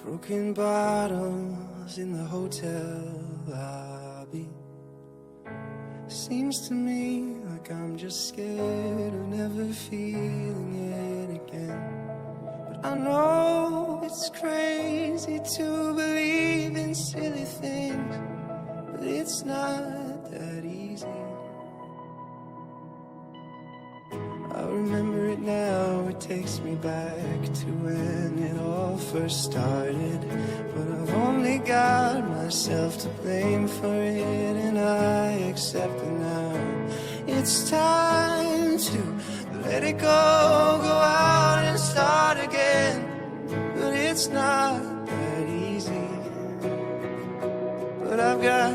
Broken bottles in the hotel lobby. Seems to me like I'm just scared of never feeling it again. But I know it's crazy to believe in silly things, but it's not that easy. I remember it now, it takes me back to when it all first started. But I've only got myself to blame for it, and I accept it now. It's time to let it go out and start again. But it's not that easy. But I've got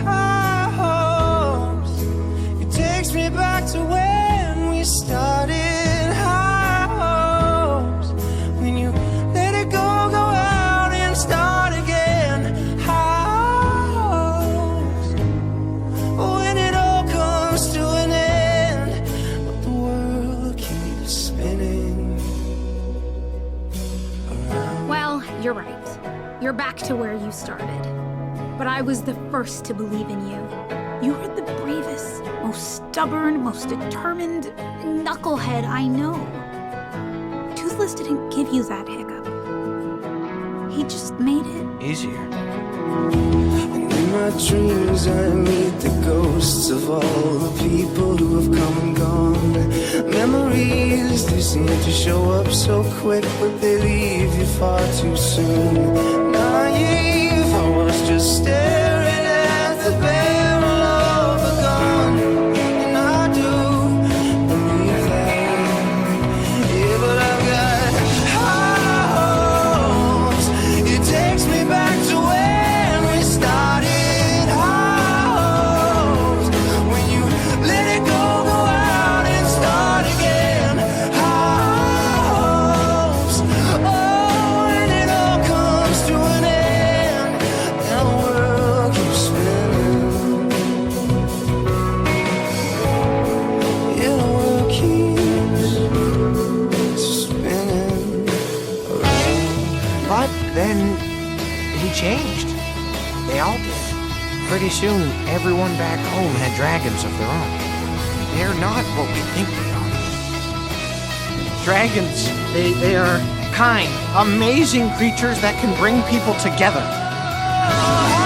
high hopes. It takes me back to when we started. High hopes. When you let it go out and start again. High hopes. When it all comes to an end, but the world keeps spinning around. Well, you're right. You're back to where you started. But I was the first to believe in you. You were the bravest, most stubborn, most determined knucklehead I know. Toothless didn't give you that hiccup. He just made it Easier. And in my dreams I meet the ghosts of all the people who have come and gone. Memories, they seem to show up so quick, but they leave you far too soon. Naive, I was just staring at the barrel of a gun. And I do believe that. Yeah, but I've got high hopes. It takes me back to when we started. High hopes. When you let it go out and start again. High hopes. Oh, when it all comes to an end, and the world keeps spinning. Yeah, the world keeps spinning around. But then he changed. They all did. Pretty soon, everyone back home had dragons of their own. They're not what we think they are. Dragons, they are kind, amazing creatures that can bring people together. Oh,